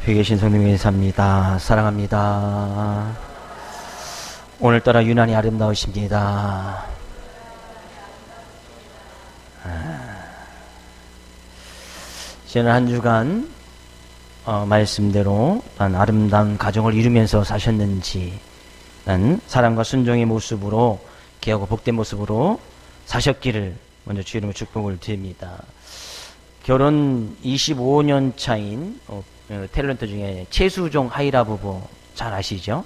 옆에 계신 성령 인사합니다. 사랑합니다. 오늘따라 유난히 아름다우십니다. 지난 한 주간 말씀대로 아름다운 가정을 이루면서 사셨는지, 사랑과 순종의 모습으로, 귀하고 복된 모습으로 사셨기를 먼저 주의 이름으로 축복을 드립니다. 결혼 25년 차인 탤런트 중에 최수종 하이라 부부 잘 아시죠?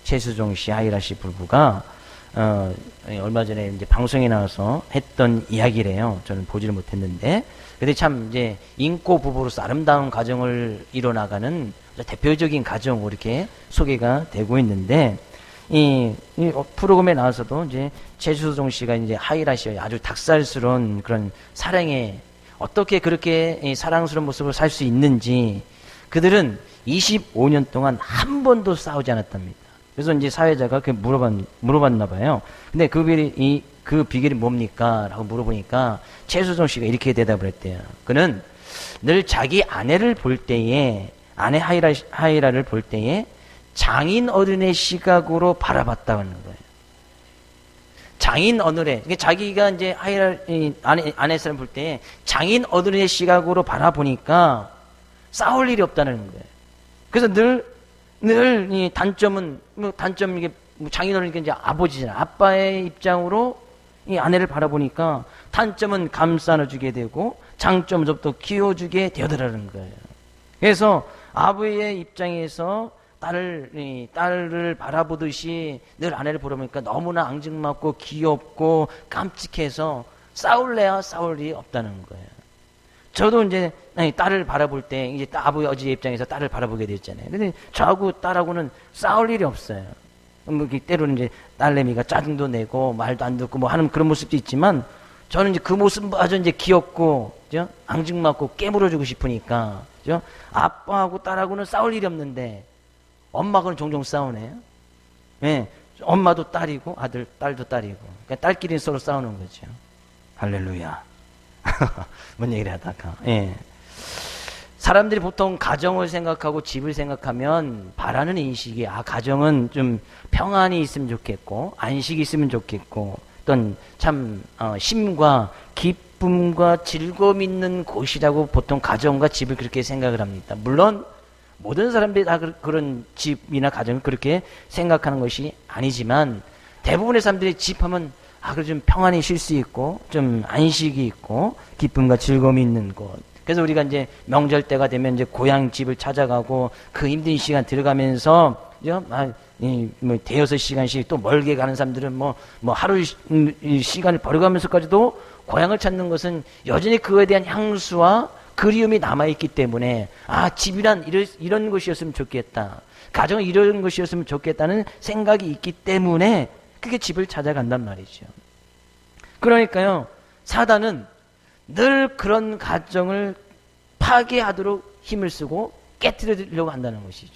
최수종 씨, 하이라 씨 부부가 얼마 전에 이제 방송에 나와서 했던 이야기래요. 저는 보지를 못했는데, 근데 참 이제 인고 부부로서 아름다운 가정을 이뤄나가는 대표적인 가정으로 이렇게 소개가 되고 있는데, 이 프로그램에 나와서도 이제 최수종 씨가 이제 하이라 씨의 아주 닭살스러운 그런 사랑에 어떻게 그렇게 사랑스러운 모습을 살 수 있는지, 그들은 25년 동안 한 번도 싸우지 않았답니다. 그래서 이제 사회자가 물어봤나 봐요. 근데 그 비결이 뭡니까? 라고 물어보니까 최수종 씨가 이렇게 대답을 했대요. 그는 늘 자기 아내를 볼 때에, 아내 하이라를 볼 때에 장인 어른의 시각으로 바라봤다고 하는 거예요. 장인 어른의, 자기가 이제 아내 사람 볼 때 장인 어른의 시각으로 바라보니까 싸울 일이 없다는 거예요. 그래서 늘 이 단점은, 이게 장인 어른이 이제 아버지잖아. 아빠의 입장으로 이 아내를 바라보니까 단점은 감싸 안아주게 되고 장점은 또 키워주게 되더라는 거예요. 그래서 아버지의 입장에서 딸을 바라보듯이 늘 아내를 보려보니까 너무나 앙증맞고 귀엽고 깜찍해서 싸울래야 싸울 일이 없다는 거예요. 저도 이제 딸을 바라볼 때 이제 아버지의 입장에서 딸을 바라보게 됐잖아요. 근데 저하고 딸하고는 싸울 일이 없어요. 뭐 때로는 이제 딸내미가 짜증도 내고 말도 안 듣고 뭐 하는 그런 모습도 있지만, 저는 이제 그 모습마저 이제 귀엽고, 그죠? 앙증맞고 깨물어주고 싶으니까, 그죠? 아빠하고 딸하고는 싸울 일이 없는데, 엄마하고는 종종 싸우네요. 예, 엄마도 딸이고 딸도 딸이고, 그러니까 딸끼리 서로 싸우는 거죠. 할렐루야. 뭔 얘기를 하다가, 예. 사람들이 보통 가정을 생각하고 집을 생각하면 바라는 인식이, 가정은 좀 평안이 있으면 좋겠고 안식이 있으면 좋겠고 어떤 참 심과 기쁨과 즐거움 있는 곳이라고 보통 가정과 집을 그렇게 생각을 합니다. 물론 모든 사람들이 다 그런 집이나 가정을 그렇게 생각하는 것이 아니지만, 대부분의 사람들이 집하면 그래 좀 평안히 쉴 수 있고 좀 안식이 있고 기쁨과 즐거움이 있는 곳. 그래서 우리가 이제 명절 때가 되면 이제 고향 집을 찾아가고 그 힘든 시간 들어가면서 뭐 대여섯 시간씩 또 멀게 가는 사람들은 뭐 하루 시간을 벌어가면서까지도 고향을 찾는 것은 여전히 그거에 대한 향수와 그리움이 남아있기 때문에, 집이란 이런 것이었으면 좋겠다, 가정은 이런 것이었으면 좋겠다는 생각이 있기 때문에 그게 집을 찾아간단 말이죠. 그러니까요, 사단은 늘 그런 가정을 파괴하도록 힘을 쓰고 깨트리려고 한다는 것이죠.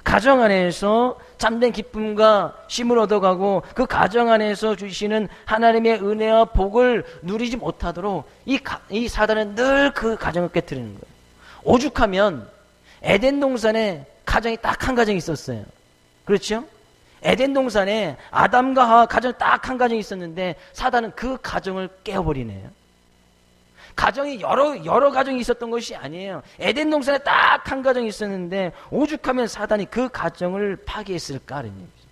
가정 안에서 참된 기쁨과 쉼을 얻어가고 그 가정 안에서 주시는 하나님의 은혜와 복을 누리지 못하도록 이 사단은 늘 그 가정을 깨트리는 거예요. 오죽하면 에덴 동산에 가정이 딱 한 가정이 있었어요. 그렇죠? 에덴 동산에 아담과 하와 가정 딱 한 가정이 있었는데 사단은 그 가정을 깨어버리네요. 가정이 여러 가정이 있었던 것이 아니에요. 에덴 동산에 딱 한 가정이 있었는데 오죽하면 사단이 그 가정을 파괴했을까라는 얘기죠.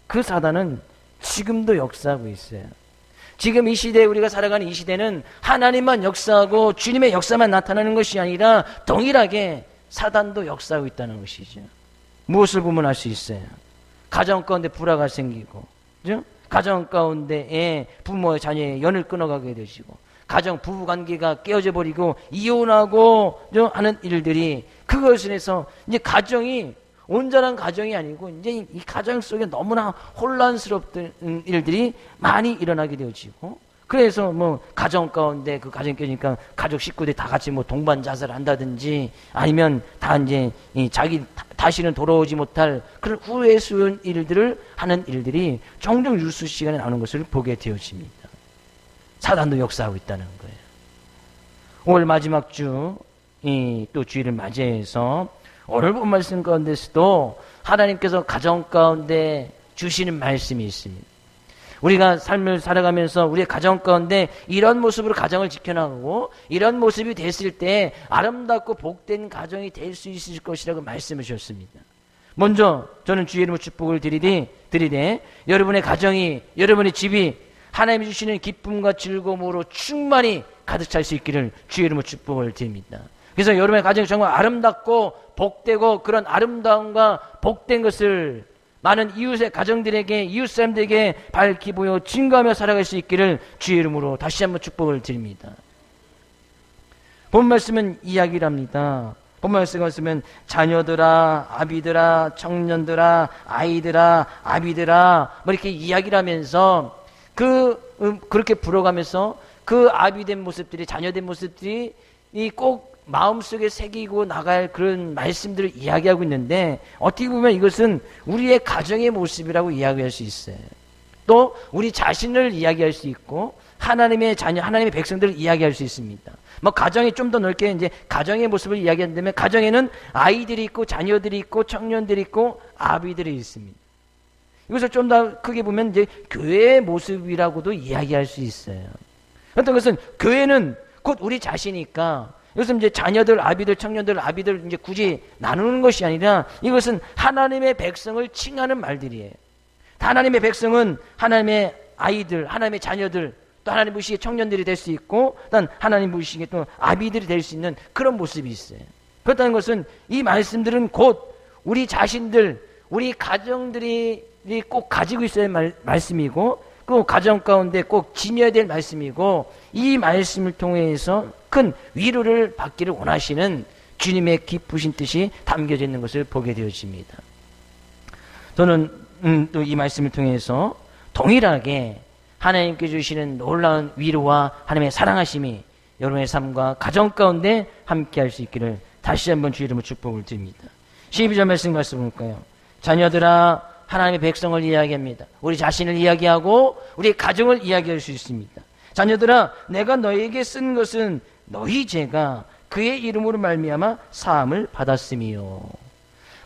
그 사단은 지금도 역사하고 있어요. 지금 이 시대에 우리가 살아가는 이 시대는 하나님만 역사하고 주님의 역사만 나타나는 것이 아니라 동일하게 사단도 역사하고 있다는 것이죠. 무엇을 보면 알 수 있어요? 가정 가운데 불화가 생기고, 그죠? 가정 가운데에 부모와 자녀의 연을 끊어가게 되시고, 가정 부부관계가 깨어져 버리고 이혼하고 하는 일들이, 그것을 해서 이제 가정이 온전한 가정이 아니고 이제 이 가정 속에 너무나 혼란스럽던 일들이 많이 일어나게 되어지고, 그래서 뭐 가정 가운데 그 가정이 깨지니까 가족 식구들이 다 같이 뭐 동반 자살을 한다든지, 아니면 다 이제 자기 다시는 돌아오지 못할 그런 후회스러운 일들을 하는 일들이 종종 뉴스 시간에 나오는 것을 보게 되어집니다. 사단도 역사하고 있다는 거예요. 올 마지막 주 또 주일을 맞이해서 오늘 본 말씀 가운데서도 하나님께서 가정 가운데 주시는 말씀이 있습니다. 우리가 삶을 살아가면서 우리의 가정 가운데 이런 모습으로 가정을 지켜나가고 이런 모습이 됐을 때 아름답고 복된 가정이 될 수 있을 것이라고 말씀을 주셨습니다. 먼저 저는 주의 이름으로 축복을 드리되 여러분의 가정이, 여러분의 집이 하나님이 주시는 기쁨과 즐거움으로 충만히 가득 찰 수 있기를 주의 이름으로 축복을 드립니다. 그래서 여러분의 가정이 정말 아름답고 복되고 그런 아름다움과 복된 것을 많은 이웃의 가정들에게, 이웃 사람들에게 밝히 보여 증거하며 살아갈 수 있기를 주의 이름으로 다시 한번 축복을 드립니다. 본 말씀은 이야기랍니다. 본 말씀은 자녀들아, 아비들아, 청년들아, 아이들아, 아비들아 뭐 이렇게 이야기를 하면서 그렇게 불어가면서 그 아비된 모습들이, 자녀된 모습들이 꼭 마음속에 새기고 나갈 그런 말씀들을 이야기하고 있는데 어떻게 보면 이것은 우리의 가정의 모습이라고 이야기할 수 있어요. 또 우리 자신을 이야기할 수 있고 하나님의 자녀, 하나님의 백성들을 이야기할 수 있습니다. 뭐 가정이 좀 더 넓게 이제 가정의 모습을 이야기한다면 가정에는 아이들이 있고 자녀들이 있고 청년들이 있고 아비들이 있습니다. 이것을 좀 더 크게 보면 이제 교회의 모습이라고도 이야기할 수 있어요. 어떤 것은 교회는 곧 우리 자신이니까 이것은 이제 자녀들, 아비들, 청년들, 아비들 이제 굳이 나누는 것이 아니라 이것은 하나님의 백성을 칭하는 말들이에요. 하나님의 백성은 하나님의 아이들, 하나님의 자녀들, 또 하나님 보시기에 청년들이 될 수 있고, 또 하나님 보시기에 또 아비들이 될 수 있는 그런 모습이 있어요. 그렇다는 것은 이 말씀들은 곧 우리 자신들, 우리 가정들이 꼭 가지고 있어야 할 말씀이고, 그 가정 가운데 꼭 지녀야 될 말씀이고, 이 말씀을 통해서 큰 위로를 받기를 원하시는 주님의 기쁘신 뜻이 담겨져 있는 것을 보게 되어집니다. 저는 또 이 말씀을 통해서 동일하게 하나님께 주시는 놀라운 위로와 하나님의 사랑하심이 여러분의 삶과 가정 가운데 함께 할 수 있기를 다시 한번 주의 이름으로 축복을 드립니다. 12절 말씀 볼까요? 자녀들아, 하나님의 백성을 이야기합니다. 우리 자신을 이야기하고 우리 가정을 이야기할 수 있습니다. 자녀들아, 내가 너희에게 쓴 것은 너희 죄가 그의 이름으로 말미암아 사함을 받았음이요.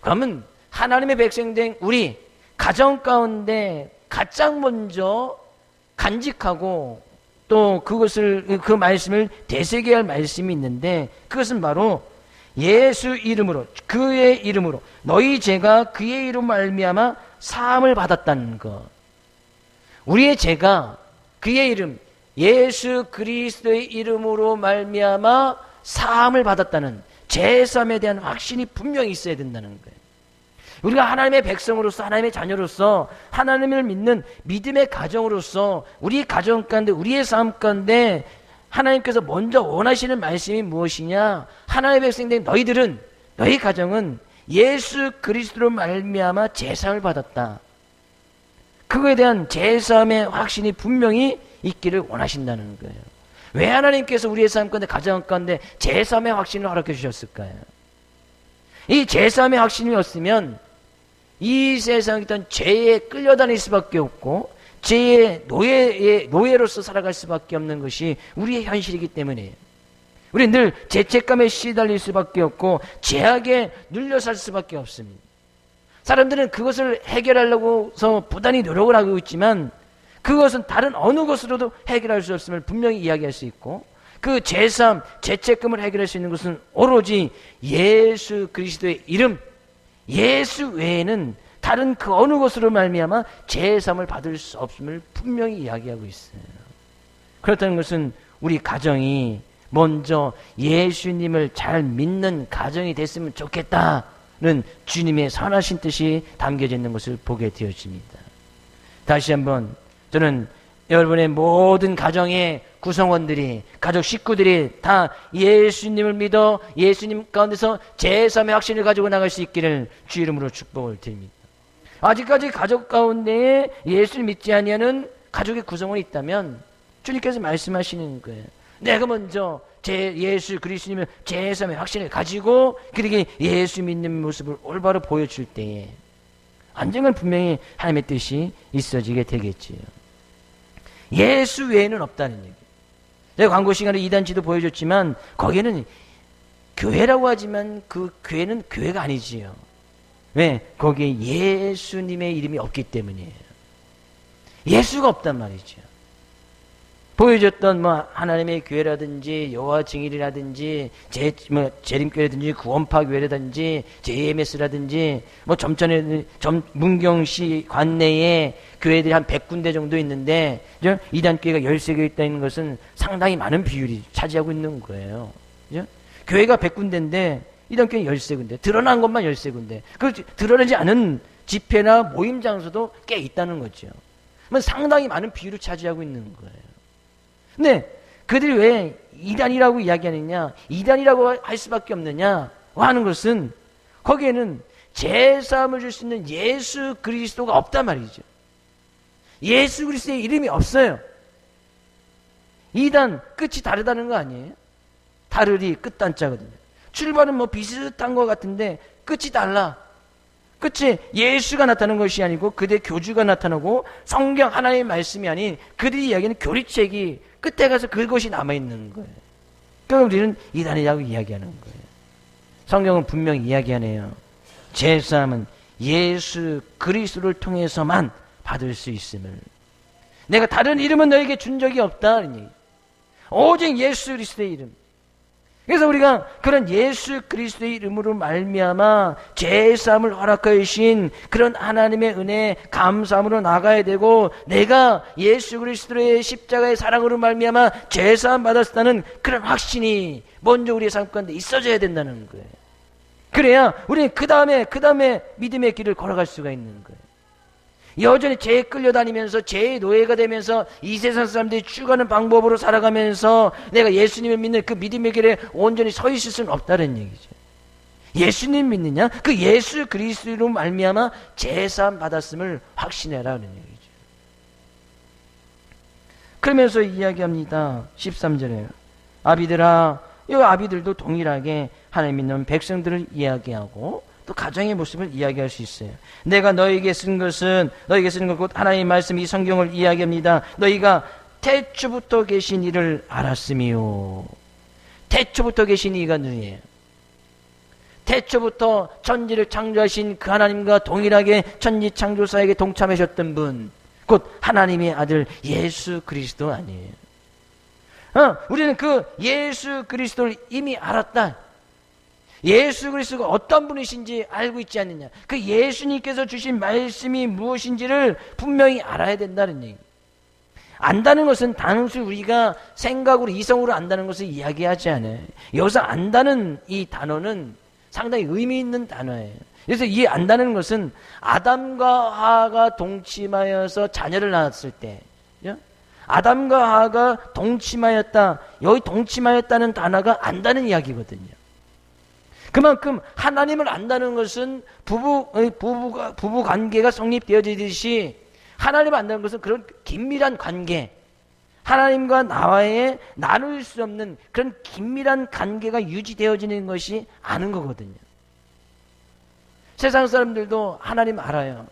그러면 하나님의 백성된 우리 가정 가운데 가장 먼저 간직하고 또 그것을, 그 말씀을 되새겨야 할 말씀이 있는데 그것은 바로 예수 이름으로, 그의 이름으로 너희 죄가 그의 이름으로 말미암아 사함을 받았다는 것. 우리의 죄가 그의 이름, 예수 그리스도의 이름으로 말미암아 사함을 받았다는 죄사함에 대한 확신이 분명히 있어야 된다는 거예요. 우리가 하나님의 백성으로서, 하나님의 자녀로서, 하나님을 믿는 믿음의 가정으로서 우리 가정 가운데, 우리의 삶 가운데 하나님께서 먼저 원하시는 말씀이 무엇이냐? 하나님의 백성된 너희들은, 너희 가정은 예수 그리스도로 말미암아 제사를 받았다. 그거에 대한 제사함의 확신이 분명히 있기를 원하신다는 거예요. 왜 하나님께서 우리의 삶 가운데, 가정 가운데 제사함의 확신을 허락해 주셨을까요? 이 제사함의 확신이 없으면 이 세상에 있던 죄에 끌려다닐 수밖에 없고 죄의 노예로서 살아갈 수밖에 없는 것이 우리의 현실이기 때문이에요. 우리는 늘 죄책감에 시달릴 수밖에 없고 죄악에 눌려 살 수밖에 없습니다. 사람들은 그것을 해결하려고 해서 부단히 노력을 하고 있지만 그것은 다른 어느 것으로도 해결할 수 없음을 분명히 이야기할 수 있고, 그 죄사함, 죄책감을 해결할 수 있는 것은 오로지 예수 그리스도의 이름, 예수 외에는 다른 그 어느 것으로 말미암아 죄사함을 받을 수 없음을 분명히 이야기하고 있어요. 그렇다는 것은 우리 가정이 먼저 예수님을 잘 믿는 가정이 됐으면 좋겠다는 주님의 선하신 뜻이 담겨져 있는 것을 보게 되어집니다. 다시 한번 저는 여러분의 모든 가정의 구성원들이, 가족 식구들이 다 예수님을 믿어 예수님 가운데서 제3의 확신을 가지고 나갈 수 있기를 주 이름으로 축복을 드립니다. 아직까지 가족 가운데에 예수를 믿지 아니하는 가족의 구성원이 있다면 주님께서 말씀하시는 거예요. 내가 먼저 예수 그리스도님을 제3의 확신을 가지고 그렇게 예수 믿는 모습을 올바로 보여줄 때에 안정은 분명히 하나님의 뜻이 있어지게 되겠지요. 예수 외에는 없다는 얘기. 제가 광고 시간에 이단지도 보여줬지만 거기에는 교회라고 하지만 그 교회는 교회가 아니지요. 왜? 거기에 예수님의 이름이 없기 때문이에요. 예수가 없단 말이죠. 보여줬던 하나님의 교회라든지 여호와 증인이라든지 재림교회라든지 구원파 교회라든지 JMS라든지 문경시 관내에 교회들이 한 100군데 정도 있는데 이단교회가 13개 있다는 것은 상당히 많은 비율이 차지하고 있는 거예요. 그죠? 교회가 100군데인데 이단교회 13군데, 드러난 것만 13군데, 그 드러나지 않은 집회나 모임 장소도 꽤 있다는 거죠. 상당히 많은 비율을 차지하고 있는 거예요. 근데 그들이 왜 이단이라고 이야기하느냐, 이단이라고 할 수밖에 없느냐 하는 것은 거기에는 제사함을 줄 수 있는 예수 그리스도가 없단 말이죠. 예수 그리스도의 이름이 없어요. 이단 끝이 다르다는 거 아니에요? 다르리 끝단자거든요. 출발은 비슷한 것 같은데 끝이 달라. 끝이 예수가 나타나는 것이 아니고 그들의 교주가 나타나고 성경 하나님의 말씀이 아닌 그들이 이야기하는 교리책이 끝에 가서 그것이 남아있는 거예요. 그러니까 우리는 이단이라고 이야기하는 거예요. 성경은 분명히 이야기하네요. 제사함은 예수 그리스도를 통해서만 받을 수 있음을. 내가 다른 이름은 너에게 준 적이 없다. 오직 예수 그리스도의 이름. 그래서 우리가 그런 예수 그리스도의 이름으로 말미암아 제사함을 허락하여 주신 그런 하나님의 은혜에 감사함으로 나가야 되고, 내가 예수 그리스도의 십자가의 사랑으로 말미암아 제사함 받았다는 그런 확신이 먼저 우리의 삶 가운데 있어져야 된다는 거예요. 그래야 우리는 그 다음에 믿음의 길을 걸어갈 수가 있는 거예요. 여전히 죄에 끌려다니면서 죄의 노예가 되면서 이 세상 사람들이 추구하는 방법으로 살아가면서 내가 예수님을 믿는 그 믿음의 길에 온전히 서 있을 수는 없다는 얘기죠. 예수님 믿느냐? 그 예수 그리스도로 말미암아 제사함 받았음을 확신해라는 얘기죠. 그러면서 이야기합니다. 13절에 아비들아, 이 아비들도 동일하게 하나님 믿는 백성들을 이야기하고 또 가정의 모습을 이야기할 수 있어요. 내가 너에게 쓴 것은, 너에게 쓰는 것 곧 하나님의 말씀, 이 성경을 이야기합니다. 너희가 태초부터 계신 이를 알았으며. 태초부터 계신 이가 누구예요? 태초부터 천지를 창조하신 그 하나님과 동일하게 천지 창조사에게 동참하셨던 분, 곧 하나님의 아들 예수 그리스도 아니에요. 우리는 그 예수 그리스도를 이미 알았다. 예수 그리스도가 어떤 분이신지 알고 있지 않느냐. 그 예수님께서 주신 말씀이 무엇인지를 분명히 알아야 된다는 얘기. 안다는 것은 단순히 우리가 생각으로 이성으로 안다는 것을 이야기하지 않아요. 여기서 안다는 이 단어는 상당히 의미 있는 단어예요. 그래서 이 안다는 것은 아담과 하와가 동침하여서 자녀를 낳았을 때, 아담과 하와가 동침하였다. 여기 동침하였다는 단어가 안다는 이야기거든요. 그만큼 하나님을 안다는 것은 부부 관계가 성립되어지듯이 하나님을 안다는 것은 그런 긴밀한 관계, 하나님과 나와의 나눌 수 없는 그런 긴밀한 관계가 유지되어지는 것이 아는 거거든요. 세상 사람들도 하나님 알아요.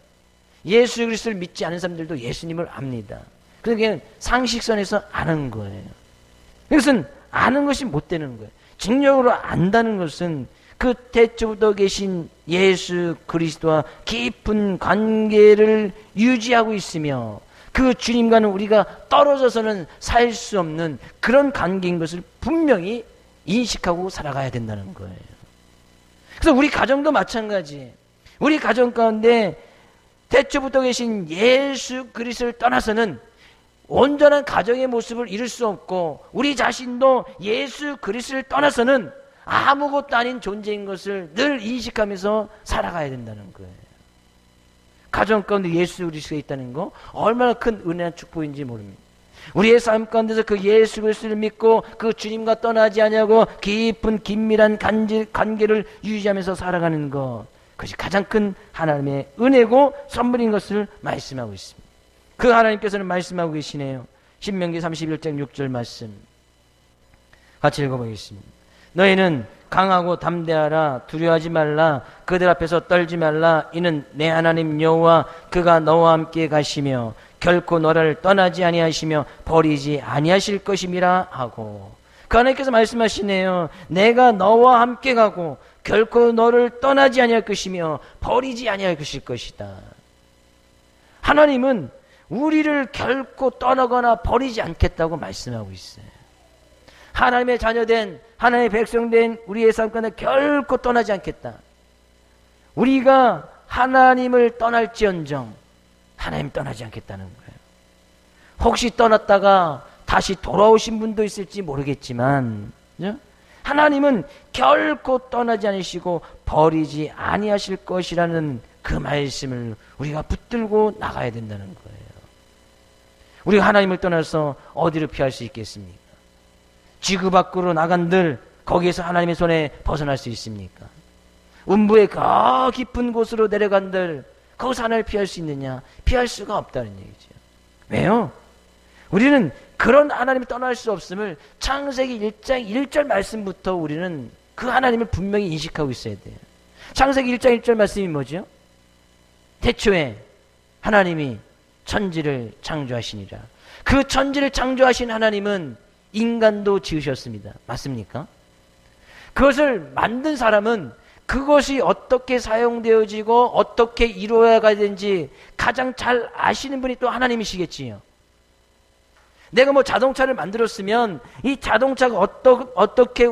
예수 그리스도를 믿지 않은 사람들도 예수님을 압니다. 그게 상식선에서 아는 거예요. 이것은 아는 것이 못 되는 거예요. 직력으로 안다는 것은 그 태초부터 계신 예수 그리스도와 깊은 관계를 유지하고 있으며 그 주님과는 우리가 떨어져서는 살 수 없는 그런 관계인 것을 분명히 인식하고 살아가야 된다는 거예요. 그래서 우리 가정도 마찬가지예요. 우리 가정 가운데 태초부터 계신 예수 그리스도를 떠나서는 온전한 가정의 모습을 이룰 수 없고, 우리 자신도 예수 그리스도를 떠나서는 아무것도 아닌 존재인 것을 늘 인식하면서 살아가야 된다는 거예요. 가정 가운데 예수 그리스도가 있다는 거 얼마나 큰 은혜와 축복인지 모릅니다. 우리의 삶 가운데서 그 예수 그리스도를 믿고 그 주님과 떠나지 아니하고 깊은 긴밀한 관계를 유지하면서 살아가는 것, 그것이 가장 큰 하나님의 은혜고 선물인 것을 말씀하고 있습니다. 그 하나님께서는 말씀하고 계시네요. 신명기 31장 6절 말씀 같이 읽어보겠습니다. 너희는 강하고 담대하라. 두려워하지 말라. 그들 앞에서 떨지 말라. 이는 내 하나님 여호와 그가 너와 함께 가시며 결코 너를 떠나지 아니하시며 버리지 아니하실 것임이라 하고. 그 하나님께서 말씀하시네요. 내가 너와 함께 가고 결코 너를 떠나지 아니할 것이며 버리지 아니할 것이다. 하나님은 우리를 결코 떠나거나 버리지 않겠다고 말씀하고 있어요. 하나님의 자녀된, 하나님의 백성된 우리의 삶 가운데 결코 떠나지 않겠다. 우리가 하나님을 떠날지언정 하나님 떠나지 않겠다는 거예요. 혹시 떠났다가 다시 돌아오신 분도 있을지 모르겠지만, 그죠? 하나님은 결코 떠나지 않으시고 버리지 아니하실 것이라는 그 말씀을 우리가 붙들고 나가야 된다는 거예요. 우리가 하나님을 떠나서 어디로 피할 수 있겠습니까? 지구 밖으로 나간들 거기에서 하나님의 손에 벗어날 수 있습니까? 음부의 그 깊은 곳으로 내려간들 거기서 하나님을 피할 수 있느냐? 피할 수가 없다는 얘기죠. 왜요? 우리는 그런 하나님을 떠날 수 없음을 창세기 1장 1절 말씀부터 우리는 그 하나님을 분명히 인식하고 있어야 돼요. 창세기 1장 1절 말씀이 뭐죠? 태초에 하나님이 천지를 창조하시니라. 그 천지를 창조하신 하나님은 인간도 지으셨습니다. 맞습니까? 그것을 만든 사람은 그것이 어떻게 사용되어지고 어떻게 이루어야 되는지 가장 잘 아시는 분이 또 하나님이시겠지요. 내가 뭐 자동차를 만들었으면 이 자동차가 어떻게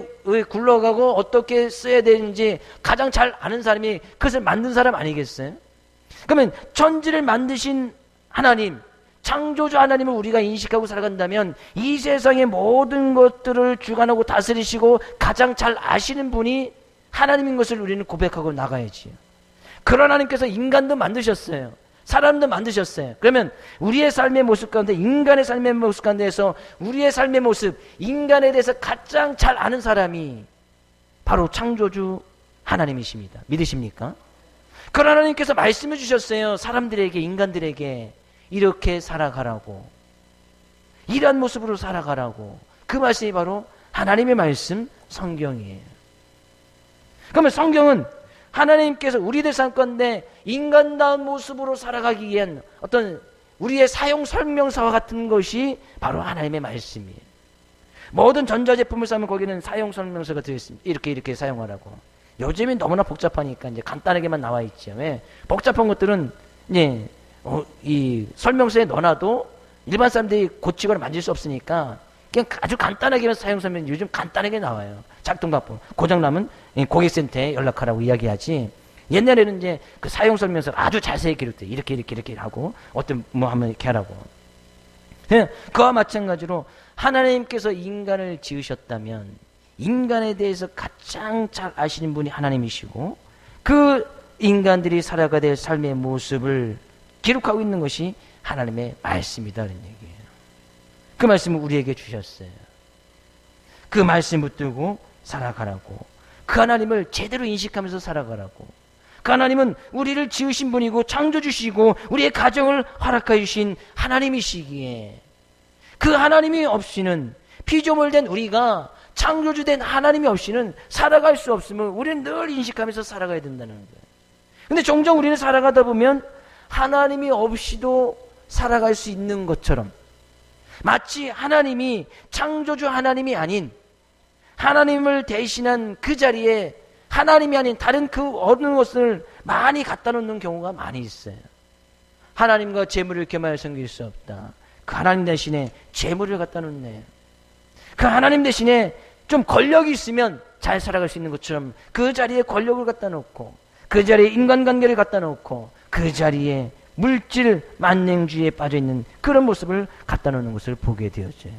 굴러가고 어떻게 써야 되는지 가장 잘 아는 사람이 그것을 만든 사람 아니겠어요? 그러면 천지를 만드신 하나님, 창조주 하나님을 우리가 인식하고 살아간다면 이 세상의 모든 것들을 주관하고 다스리시고 가장 잘 아시는 분이 하나님인 것을 우리는 고백하고 나가야지요. 그런 하나님께서 인간도 만드셨어요. 사람도 만드셨어요. 그러면 우리의 삶의 모습 가운데, 인간의 삶의 모습 가운데에서 우리의 삶의 모습, 인간에 대해서 가장 잘 아는 사람이 바로 창조주 하나님이십니다. 믿으십니까? 그런 하나님께서 말씀해 주셨어요. 사람들에게, 인간들에게 이렇게 살아가라고, 이러한 모습으로 살아가라고. 그 말씀이 바로 하나님의 말씀, 성경이에요. 그러면 성경은 하나님께서 우리들 삶 가운데 인간다운 모습으로 살아가기 위한 어떤 우리의 사용 설명서와 같은 것이 바로 하나님의 말씀이에요. 모든 전자제품을 사면 거기는 사용 설명서가 들어있습니다. 이렇게 사용하라고. 요즘엔 너무나 복잡하니까 이제 간단하게만 나와 있죠. 왜? 복잡한 것들은 이제 이 설명서에 넣어놔도 일반 사람들이 고치거나 만질 수 없으니까 그냥 아주 간단하게만 사용 설명 요즘 간단하게 나와요. 작동방법. 고장나면 고객센터에 연락하라고 이야기하지. 옛날에는 이제 그 사용 설명서가 아주 자세히 기록돼. 이렇게 하고 어떤 뭐 하면 이렇게 하라고. 그와 마찬가지로 하나님께서 인간을 지으셨다면 인간에 대해서 가장 잘 아시는 분이 하나님이시고 그 인간들이 살아가야 될 삶의 모습을 기록하고 있는 것이 하나님의 말씀이다는 얘기예요. 그 말씀을 우리에게 주셨어요. 그 말씀 붙들고 살아가라고. 그 하나님을 제대로 인식하면서 살아가라고. 그 하나님은 우리를 지으신 분이고 창조주시고 우리의 가정을 허락해 주신 하나님이시기에 그 하나님이 없이는, 피조물된 우리가 창조주된 하나님이 없이는 살아갈 수 없음을 우리는 늘 인식하면서 살아가야 된다는 거예요. 근데 종종 우리는 살아가다 보면 하나님이 없이도 살아갈 수 있는 것처럼, 마치 하나님이 창조주 하나님이 아닌 하나님을 대신한 그 자리에 하나님이 아닌 다른 그 어느 것을 많이 갖다 놓는 경우가 많이 있어요. 하나님과 재물을 겸하여 섬길 수 없다. 그 하나님 대신에 재물을 갖다 놓네. 그 하나님 대신에 좀 권력이 있으면 잘 살아갈 수 있는 것처럼 그 자리에 권력을 갖다 놓고, 그 자리에 인간관계를 갖다 놓고, 그 자리에 물질 만능주의에 빠져있는 그런 모습을 갖다 놓는 것을 보게 되어져요.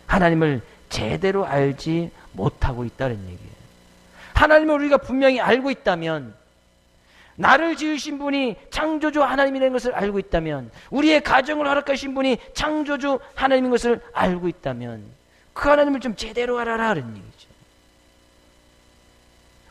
하나님을 제대로 알지 못하고 있다는 얘기예요. 하나님을 우리가 분명히 알고 있다면, 나를 지으신 분이 창조주 하나님이라는 것을 알고 있다면, 우리의 가정을 허락하신 분이 창조주 하나님인 것을 알고 있다면 그 하나님을 좀 제대로 알아라는 얘기죠.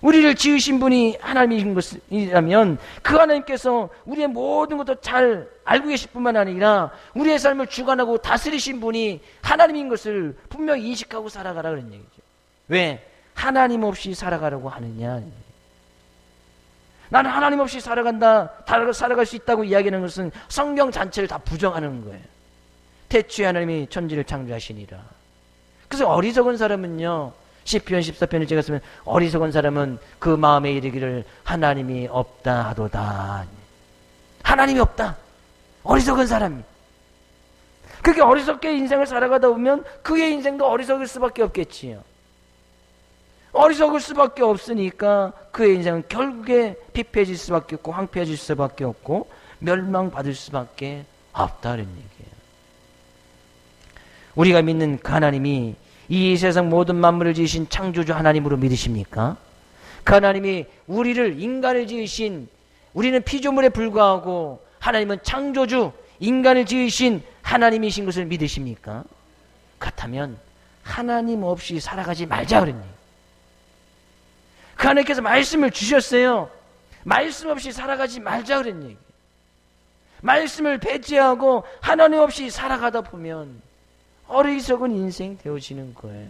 우리를 지으신 분이 하나님인 것이라면 그 하나님께서 우리의 모든 것도 잘 알고 계실 뿐만 아니라 우리의 삶을 주관하고 다스리신 분이 하나님인 것을 분명히 인식하고 살아가라 그런 얘기죠. 왜? 하나님 없이 살아가려고 하느냐. 나는 하나님 없이 살아갈 수 있다고 이야기하는 것은 성경 전체를 다 부정하는 거예요. 태초에 하나님이 천지를 창조하시니라. 그래서 어리석은 사람은요, 시편 14편을 제가 쓰면 어리석은 사람은 그 마음에 이르기를 하나님이 없다 하도다. 하나님이 없다. 어리석은 사람이. 그렇게 어리석게 인생을 살아가다 보면 그의 인생도 어리석을 수밖에 없겠지요. 어리석을 수밖에 없으니까 그의 인생은 결국에 피폐해질 수밖에 없고 황폐해질 수밖에 없고 멸망받을 수밖에 없다는 얘기예요. 우리가 믿는 그 하나님이 이 세상 모든 만물을 지으신 창조주 하나님으로 믿으십니까? 그 하나님이 우리를 인간을 지으신, 우리는 피조물에 불과하고 하나님은 창조주 인간을 지으신 하나님이신 것을 믿으십니까? 그렇다면 하나님 없이 살아가지 말자 그러니. 그 하나님께서 말씀을 주셨어요. 말씀 없이 살아가지 말자 그런 얘기. 말씀을 배제하고 하나님 없이 살아가다 보면 어리석은 인생 되어지는 거예요.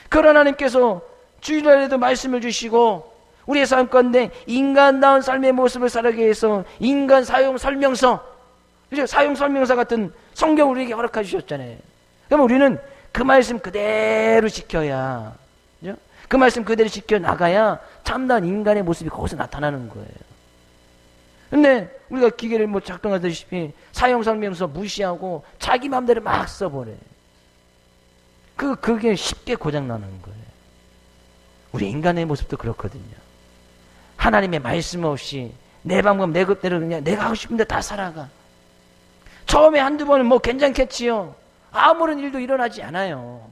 그런 하나님께서 주일날에도 말씀을 주시고 우리의 삶 가운데 인간다운 삶의 모습을 살아가기 위해서 인간 사용 설명서, 그죠? 사용 설명서 같은 성경을 우리에게 허락해 주셨잖아요. 그럼 우리는 그 말씀 그대로 지켜야, 그죠? 그 말씀 그대로 지켜 나가야 참다운 인간의 모습이 거기서 나타나는 거예요. 근데 우리가 기계를 뭐 작동하듯이 사용 설명서 무시하고 자기 마음대로 막 써버려요. 그게 쉽게 고장나는 거예요. 우리 인간의 모습도 그렇거든요. 하나님의 말씀 없이 내 방법 내 것대로 그냥 내가 하고 싶은 데 다 살아가. 처음에 한두 번은 뭐 괜찮겠지요. 아무런 일도 일어나지 않아요.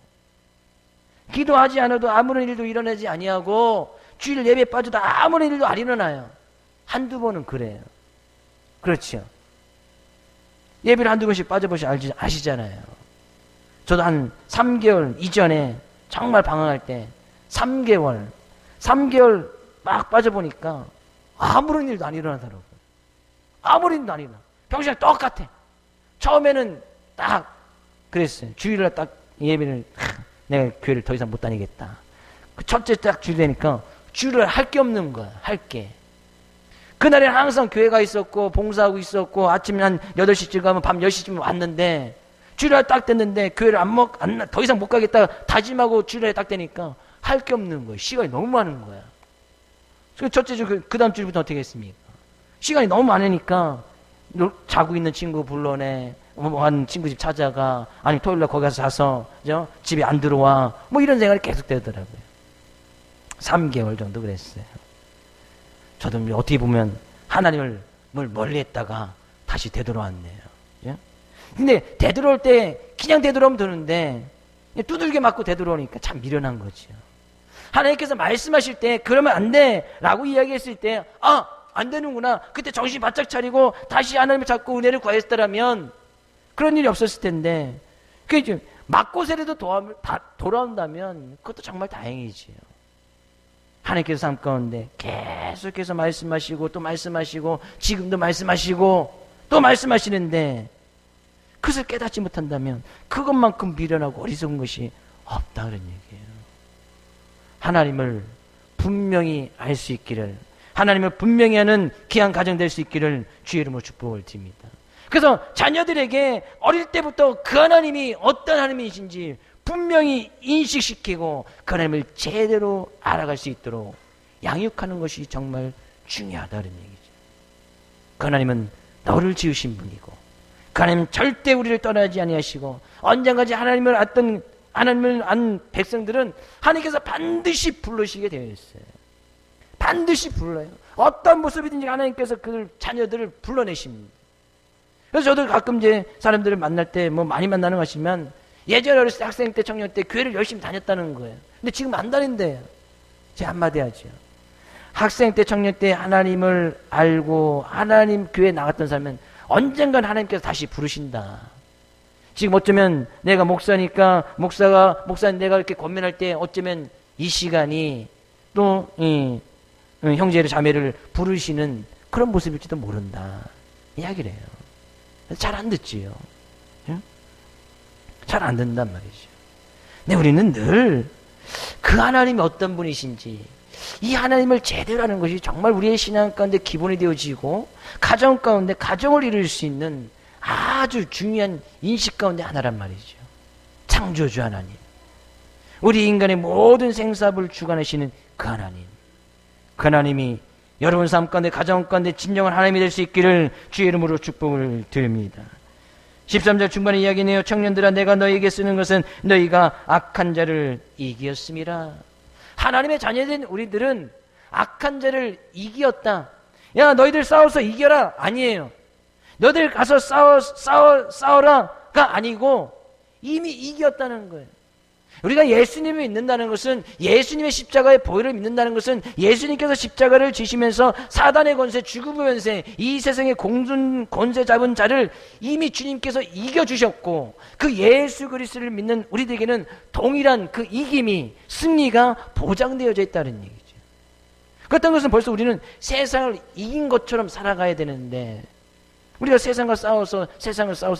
기도하지 않아도 아무런 일도 일어나지 아니하고 주일 예배 빠져도 아무런 일도 안 일어나요. 한두 번은 그래요. 그렇죠. 예배를 한두 번씩 빠져보시 아시잖아요. 저도 한 3개월 이전에 정말 방황할 때 3개월 막 빠져보니까 아무런 일도 안 일어나더라고요. 아무런 일도 안 일어나. 평소랑 똑같아. 처음에는 딱 그랬어요. 주일날 딱 예배를 내가 교회를 더 이상 못 다니겠다. 그 첫째 딱 주일 되니까 주일날 할 게 없는 거야. 할 게. 그날에는 항상 교회가 있었고 봉사하고 있었고 아침에 한 8시쯤 가면 밤 10시쯤 왔는데 주일날 딱 됐는데 교회를 더 이상 못 가겠다 다짐하고 주일날에 딱 되니까 할 게 없는 거예요. 시간이 너무 많은 거야. 첫째 주 그 다음 주부터 어떻게 했습니까? 시간이 너무 많으니까 자고 있는 친구 불러내, 한 친구 집 찾아가, 아니 토요일날 거기 가서 자서 그죠? 집에 안 들어와, 뭐 이런 생활이 계속 되더라고요. 3개월 정도 그랬어요. 저도 어떻게 보면 하나님을 멀리 했다가 다시 되돌아왔네요. 그죠? 근데 되돌아올 때 그냥 되돌아오면 되는데 두들겨 맞고 되돌아오니까 참 미련한 거죠. 하나님께서 말씀하실 때 그러면 안 돼 라고 이야기했을 때 안 되는구나. 그때 정신 바짝 차리고 다시 하나님을 잡고 은혜를 구했더라면 그런 일이 없었을 텐데 그게 맞고서라도 돌아온다면 그것도 정말 다행이지요. 하나님께서 삶 가운데 계속해서 말씀하시고 또 말씀하시고 지금도 말씀하시고 또 말씀하시는데 그것을 깨닫지 못한다면 그것만큼 미련하고 어리석은 것이 없다 그런 얘기예요. 하나님을 분명히 알 수 있기를, 하나님을 분명히 하는 귀한 가정 될 수 있기를 주의 이름으로 축복을 드립니다. 그래서 자녀들에게 어릴 때부터 그 하나님이 어떤 하나님이신지 분명히 인식시키고 그 하나님을 제대로 알아갈 수 있도록 양육하는 것이 정말 중요하다는 얘기죠. 그 하나님은 너를 지으신 분이고 그 하나님은 절대 우리를 떠나지 아니하시고 언젠가지 하나님을 안 백성들은 하나님께서 반드시 부르시게 되어 있어요. 반드시 불러요. 어떤 모습이든지 하나님께서 그 자녀들을 불러내십니다. 그래서 저도 가끔 이제 사람들을 만날 때 뭐 많이 만나는 것이면 예전에 어렸을 때 학생 때 청년 때 교회를 열심히 다녔다는 거예요. 근데 지금 안 다닌대요. 제가 한마디 하죠. 학생 때 청년 때 하나님을 알고 하나님 교회에 나갔던 사람은 언젠간 하나님께서 다시 부르신다. 지금 어쩌면 내가 목사니까 목사님 내가 이렇게 권면할 때 어쩌면 이 시간이 또 형제를 자매를 부르시는 그런 모습일지도 모른다 이야기를 해요. 잘 안 듣지요. 잘 안 듣는단 말이죠. 근데 우리는 늘 그 하나님이 어떤 분이신지 이 하나님을 제대로 하는 것이 정말 우리의 신앙 가운데 기본이 되어지고 가정 가운데 가정을 이룰 수 있는 아주 중요한 인식 가운데 하나란 말이죠. 참 창조주 하나님, 우리 인간의 모든 생사를 주관하시는 그 하나님, 그 하나님이 여러분 삶 가운데, 가정 가운데 진정한 하나님이 될 수 있기를 주의 이름으로 축복을 드립니다. 13절 중반에 이야기네요. 청년들아, 내가 너희에게 쓰는 것은 너희가 악한 자를 이기었음이라. 하나님의 자녀된 우리들은 악한 자를 이기었다. 야, 너희들 싸워서 이겨라 아니에요. 너희들 가서 싸워라가 아니고 이미 이겼다는 거예요. 우리가 예수님을 믿는다는 것은, 예수님의 십자가의 보혈을 믿는다는 것은, 예수님께서 십자가를 지시면서 사단의 권세, 죽음의 권세, 이 세상의 공중 권세 잡은 자를 이미 주님께서 이겨주셨고, 그 예수 그리스도를 믿는 우리들에게는 동일한 그 이김이, 승리가 보장되어져 있다는 얘기죠. 그렇다는 것은 벌써 우리는 세상을 이긴 것처럼 살아가야 되는데, 우리가 세상을 싸워서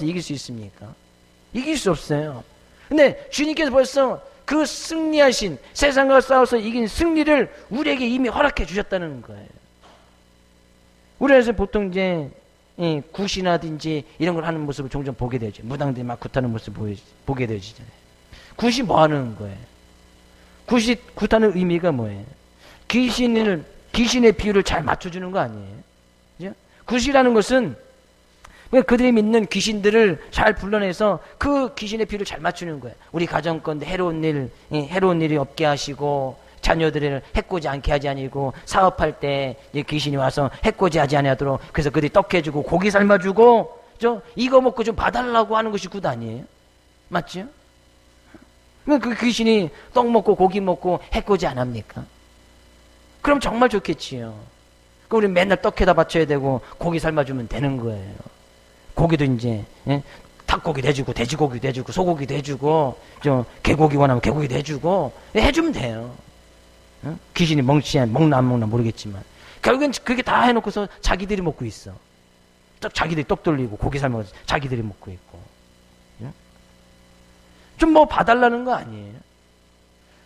이길 수 있습니까? 이길 수 없어요. 근데 주님께서 벌써 그 승리하신, 세상과 싸워서 이긴 승리를 우리에게 이미 허락해 주셨다는 거예요. 우리에서 보통 이제 굿이라든지 이런 걸 하는 모습을 종종 보게 되죠. 무당들이 막 굿하는 모습을 보게 되잖아요. 굿이 뭐 하는 거예요? 굿하는 의미가 뭐예요? 귀신의 비율을 잘 맞춰주는 거 아니에요? 그죠? 굿이라는 것은 그들이 믿는 귀신들을 잘 불러내서 그 귀신의 비율을 잘 맞추는 거예요. 우리 가정 건데 해로운 일이 없게 하시고, 자녀들을 해코지 않게 하지 아니고, 사업할 때 귀신이 와서 해코지 하지 아니하도록, 그래서 그들이 떡 해주고 고기 삶아주고, 이거 먹고 좀 봐달라고 하는 것이 굿 아니에요? 맞죠? 그 귀신이 떡 먹고 고기 먹고 해코지 안 합니까? 그럼 정말 좋겠지요. 그럼 우리 맨날 떡 해다 바쳐야 되고 고기 삶아주면 되는 거예요. 고기도 이제 닭고기도 해주고, 돼지고기도 해주고, 소고기도 해주고, 개고기 원하면 개고기도 해주고 해주면 돼요. 귀신이 먹나 안 먹나 모르겠지만 결국엔 그렇게 다 해놓고서 자기들이 먹고 있어. 자기들이 떡 돌리고 고기 삶아서 자기들이 먹고 있고. 좀 뭐 봐달라는 거 아니에요?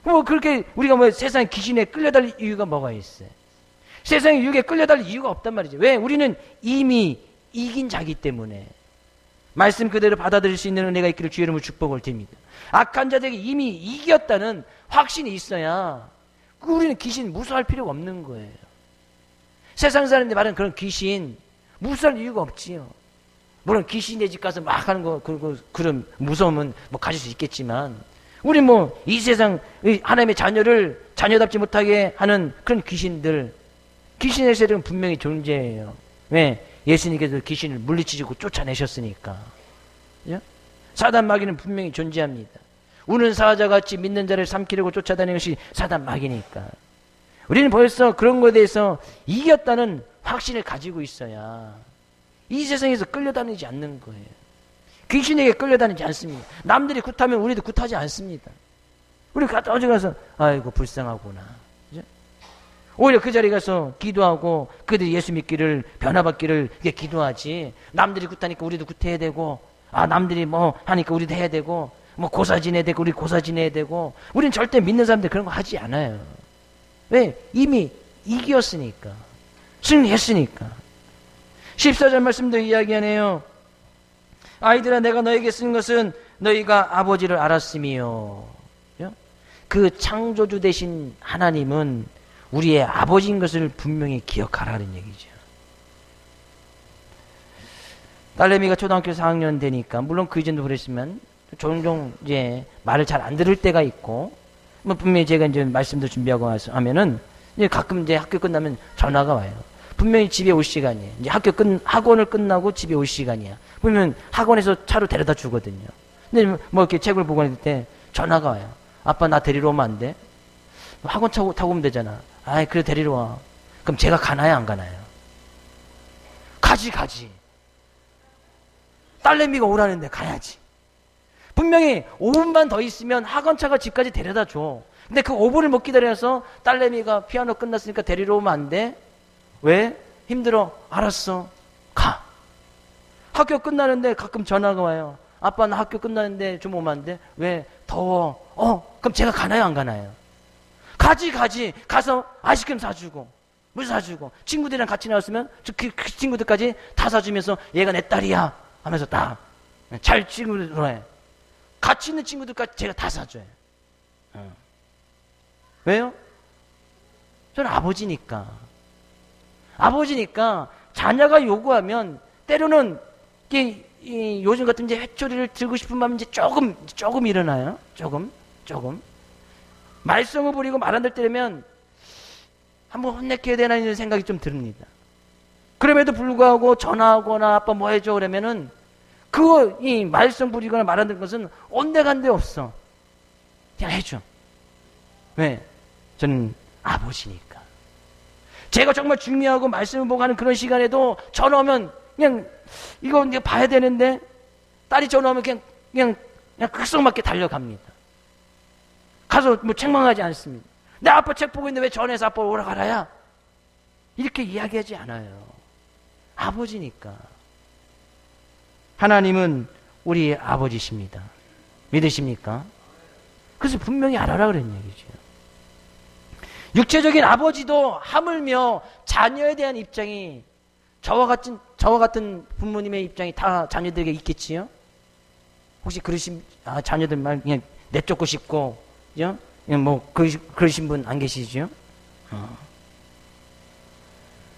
뭐 그렇게 우리가 세상에 귀신에 끌려다닐 이유가 뭐가 있어요? 세상에 유혹에 끌려다닐 이유가 없단 말이죠. 왜? 우리는 이미 이긴 자기 때문에. 말씀 그대로 받아들일 수 있는 은혜가 있기를 주의 이름으로 축복을 드립니다. 악한 자들에게 이미 이겼다는 확신이 있어야 우리는 귀신 무서워할 필요가 없는 거예요. 세상 사람들이 말하는 그런 귀신 무서워할 이유가 없지요. 물론 귀신의 집 가서 막 하는 거, 그런 무서움은 가질 수 있겠지만, 우리 이 세상 하나님의 자녀를 자녀답지 못하게 하는 그런 귀신의 세력은 분명히 존재해요. 왜? 예수님께서 귀신을 물리치고 쫓아내셨으니까. 그죠? 사단 마귀는 분명히 존재합니다. 우는 사자같이 믿는 자를 삼키려고 쫓아다니는 것이 사단 마귀니까. 우리는 벌써 그런 것에 대해서 이겼다는 확신을 가지고 있어야 이 세상에서 끌려다니지 않는 거예요. 귀신에게 끌려다니지 않습니다. 남들이 굿하면 우리도 굿하지 않습니다. 우리 어디 가서 아이고 불쌍하구나. 오히려 그 자리에 가서 기도하고 그들이 예수 믿기를, 변화받기를 기도하지. 남들이 굿하니까 우리도 굿해야 되고, 남들이 하니까 우리도 해야 되고, 고사 지내야 되고 우리 고사 지내야 되고. 우리는 절대 믿는 사람들 그런 거 하지 않아요. 왜? 이미 이겼으니까, 승리했으니까. 14절 말씀도 이야기하네요. 아이들아, 내가 너에게 쓴 것은 너희가 아버지를 알았음이요. 그 창조주 되신 하나님은 우리의 아버지인 것을 분명히 기억하라는 얘기죠. 딸내미가 초등학교 4학년 되니까, 물론 그 이전도 그랬지만 종종 이제 말을 잘 안 들을 때가 있고, 분명히 제가 이제 말씀도 준비하고 와서 하면은 이제 가끔 이제 학교 끝나면 전화가 와요. 분명히 집에 올 시간이에요. 이제 학원을 끝나고 집에 올 시간이야. 그러면 학원에서 차로 데려다 주거든요. 근데 이렇게 책을 보고 있을 때 전화가 와요. 아빠 나 데리러 오면 안 돼? 학원 타고 오면 되잖아. 그래 데리러 와. 그럼 제가 가나요 안 가나요? 가지. 딸내미가 오라는데 가야지. 분명히 5분만 더 있으면 학원차가 집까지 데려다 줘. 근데 그 5분을 못 기다려서 딸내미가 피아노 끝났으니까 데리러 오면 안 돼? 왜? 힘들어. 알았어. 가. 학교 끝나는데 가끔 전화가 와요. 아빠 나 학교 끝나는데 좀 오면 안 돼? 왜? 더워. 그럼 제가 가나요 안 가나요? 가지. 가서 아이스크림 사주고 물 사주고, 친구들이랑 같이 나왔으면 그 친구들까지 다 사주면서 얘가 내 딸이야 하면서 다 잘 친구들 해. 같이 있는 친구들까지 제가 다 사줘요. 왜요? 저는 아버지니까. 아버지니까 자녀가 요구하면 때로는 요즘 같은 이제 회초리를 들고 싶은 마음이 이제 조금 일어나요. 조금. 말썽을 부리고 말 안 들 때면 한번 혼내켜야 되나 이런 생각이 좀 듭니다. 그럼에도 불구하고 전화하거나 아빠 뭐 해줘 그러면은 이 말썽 부리거나 말 안 듣는 것은 온데간데 없어. 그냥 해줘. 왜? 저는 아버지니까. 제가 정말 중요하고 말씀을 보고 하는 그런 시간에도 전화 오면 그냥 이거 이제 봐야 되는데 딸이 전화 오면 그냥 극성맞게 달려갑니다. 가서 뭐 책망하지 않습니다. 내 아빠 책 보고 있는데 왜 전화해서 아빠 오라 가라야? 이렇게 이야기하지 않아요. 아버지니까. 하나님은 우리 아버지십니다. 믿으십니까? 그래서 분명히 알아라 그런 얘기죠. 육체적인 아버지도 하물며 자녀에 대한 입장이 저와 같은 부모님의 입장이 다 자녀들에게 있겠지요? 혹시 그러신 자녀들 말 그냥 내쫓고 싶고, 그냥 뭐 그러신 분 안 계시죠?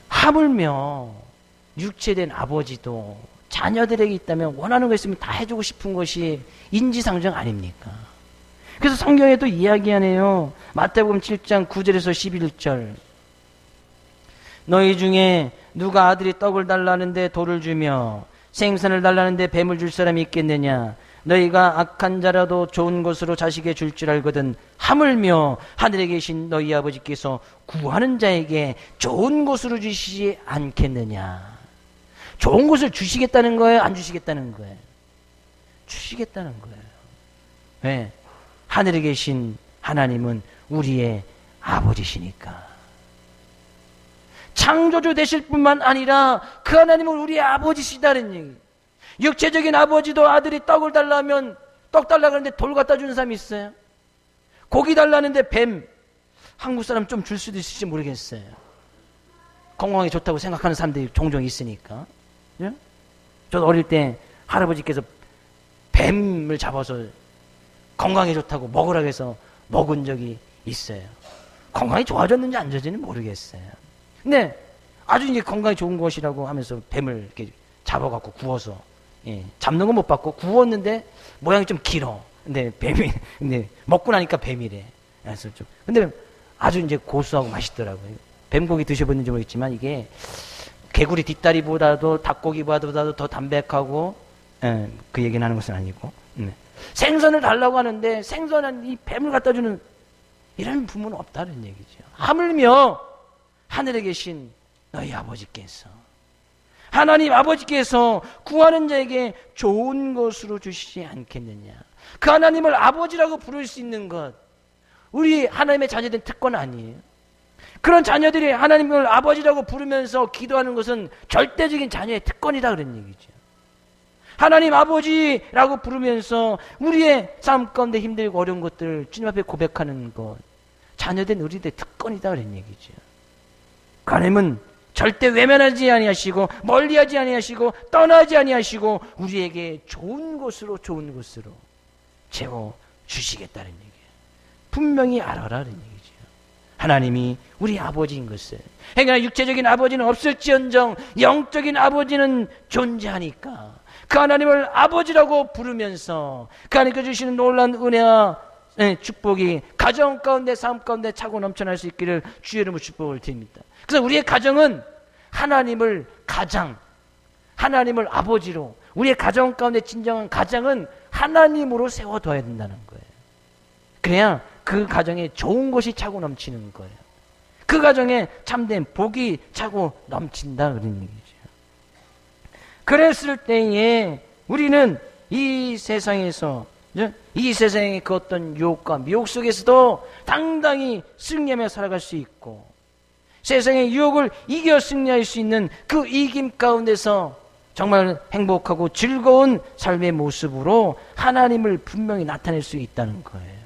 하물며 육체된 아버지도 자녀들에게 있다면 원하는 거 있으면 다 해주고 싶은 것이 인지상정 아닙니까? 그래서 성경에도 이야기하네요. 마태복음 7장 9절에서 11절. 너희 중에 누가 아들이 떡을 달라는데 돌을 주며 생선을 달라는데 뱀을 줄 사람이 있겠느냐? 너희가 악한 자라도 좋은 것으로 자식에 줄 줄 알거든 하물며 하늘에 계신 너희 아버지께서 구하는 자에게 좋은 것으로 주시지 않겠느냐? 좋은 것을 주시겠다는 거예요? 안 주시겠다는 거예요? 주시겠다는 거예요. 왜? 하늘에 계신 하나님은 우리의 아버지시니까. 창조주 되실 뿐만 아니라 그 하나님은 우리의 아버지시다는 얘기. 육체적인 아버지도 아들이 떡을 달라면 떡 달라 그러는데 돌 갖다 주는 사람이 있어요. 고기 달라는데 뱀. 한국 사람 좀 줄 수도 있을지 모르겠어요. 건강에 좋다고 생각하는 사람들이 종종 있으니까. 예? 저도 어릴 때 할아버지께서 뱀을 잡아서 건강에 좋다고 먹으라고 해서 먹은 적이 있어요. 건강이 좋아졌는지 안 좋아졌는지 모르겠어요. 근데 아주 이제 건강에 좋은 것이라고 하면서 뱀을 이렇게 잡아갖고 구워서, 잡는 건 못 봤고 구웠는데 모양이 좀 길어. 근데 먹고 나니까 뱀이래. 그래서 근데 아주 이제 고소하고 맛있더라고요. 뱀고기 드셔봤는지 모르겠지만 이게 개구리 뒷다리보다도 닭고기보다도 더 담백하고, 그 얘기는 하는 것은 아니고. 생선을 달라고 하는데 생선은 이 뱀을 갖다 주는 이런 부모는 없다는 얘기죠. 하물며 하늘에 계신 너희 아버지께서, 하나님 아버지께서 구하는 자에게 좋은 것으로 주시지 않겠느냐. 그 하나님을 아버지라고 부를 수 있는 것, 우리 하나님의 자녀된 특권 아니에요. 그런 자녀들이 하나님을 아버지라고 부르면서 기도하는 것은 절대적인 자녀의 특권이다 그런 얘기죠. 하나님 아버지라고 부르면서 우리의 삶 가운데 힘들고 어려운 것들 주님 앞에 고백하는 것, 자녀된 우리들의 특권이다 그런 얘기죠. 하나님은 절대 외면하지 아니하시고 멀리하지 아니하시고 떠나지 아니하시고 우리에게 좋은 것으로 채워 주시겠다는 얘기예요. 분명히 알아라는 얘기죠. 하나님이 우리 아버지인 것을. 그러니까 육체적인 아버지는 없을지언정 영적인 아버지는 존재하니까 그 하나님을 아버지라고 부르면서 그 하나님께 주시는 놀라운 은혜와 축복이 가정 가운데 삶 가운데 차고 넘쳐날 수 있기를 주의 이름으로 축복을 드립니다. 그래서 우리의 가정은 하나님을 아버지로, 우리의 가정 가운데 진정한 가정은 하나님으로 세워둬야 된다는 거예요. 그래야 그 가정에 좋은 것이 차고 넘치는 거예요. 그 가정에 참된 복이 차고 넘친다 그런 얘기죠. 그랬을 때에 우리는 이 세상에서, 이 세상의 그 어떤 유혹과 미혹 속에서도 당당히 승리하며 살아갈 수 있고, 세상의 유혹을 이겨 승리할 수 있는 그 이김 가운데서 정말 행복하고 즐거운 삶의 모습으로 하나님을 분명히 나타낼 수 있다는 거예요.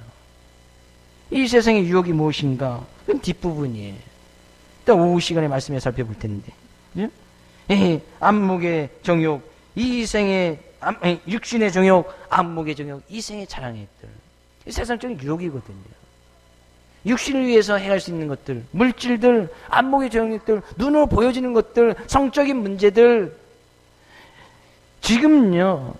이 세상의 유혹이 무엇인가? 그건 뒷부분이에요. 일단 오후 시간에 말씀에 살펴볼 텐데, 안목의 정욕, 이 생의 육신의 정욕, 안목의 정욕, 이생의 자랑했들. 세상적인 유혹이거든요. 육신을 위해서 행할 수 있는 것들, 물질들, 안목의 정욕들, 눈으로 보여지는 것들, 성적인 문제들. 지금요,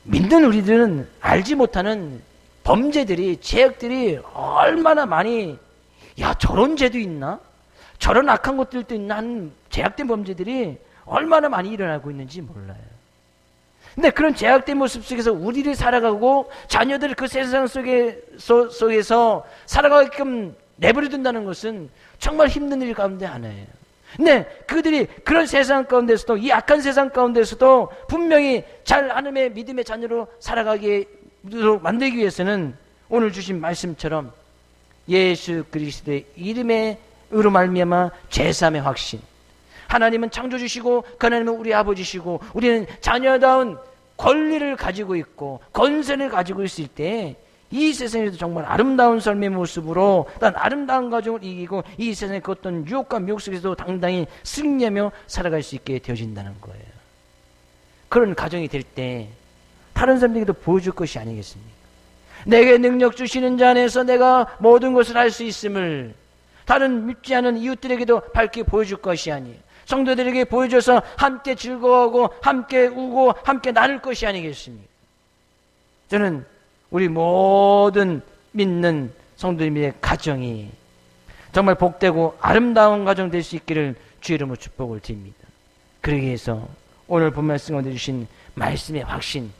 믿는 우리들은 알지 못하는 범죄들이, 죄악들이 얼마나 많이, 야, 저런 죄도 있나? 저런 악한 것들도 있나? 하는 죄악된 범죄들이 얼마나 많이 일어나고 있는지 몰라요. 근데 그런 죄악된 모습 속에서 우리를 살아가고 자녀들을 그 세상 속에서 살아가게끔 내버려둔다는 것은 정말 힘든 일 가운데 하나예요. 근데 그들이 그런 세상 가운데서도, 이 악한 세상 가운데서도 분명히 잘 하나님의 믿음의 자녀로 살아가게 만들기 위해서는 오늘 주신 말씀처럼 예수 그리스도의 이름으로 말미암아 죄사함의 확신, 하나님은 창조주시고 그 하나님은 우리 아버지시고 우리는 자녀다운 권리를 가지고 있고 권세를 가지고 있을 때 이 세상에도 정말 아름다운 삶의 모습으로 난 아름다운 가정을 이기고 이 세상의 그 어떤 유혹과 미혹 속에서도 당당히 승리하며 살아갈 수 있게 되어진다는 거예요. 그런 가정이 될 때 다른 사람들에게도 보여줄 것이 아니겠습니까? 내게 능력 주시는 자 안에서 내가 모든 것을 할 수 있음을 다른 믿지 않은 이웃들에게도 밝게 보여줄 것이 아니에요. 성도들에게 보여줘서 함께 즐거워하고 함께 우고 함께 나눌 것이 아니겠습니까? 저는 우리 모든 믿는 성도님의 가정이 정말 복되고 아름다운 가정 될 수 있기를 주의 이름으로 축복을 드립니다. 그러기 위해서 오늘 본 말씀 가운데 주신 말씀의 확신,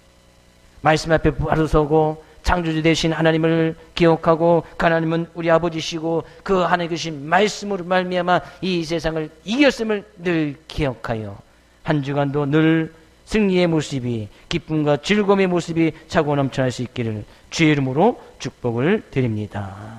말씀 앞에 바로 서고 창조주 되신 하나님을 기억하고 그 하나님은 우리 아버지시고 그 하나님 계신 말씀으로 말미암아 이 세상을 이겼음을 늘 기억하여 한 주간도 늘 승리의 모습이, 기쁨과 즐거움의 모습이 차고 넘쳐날 수 있기를 주의 이름으로 축복을 드립니다.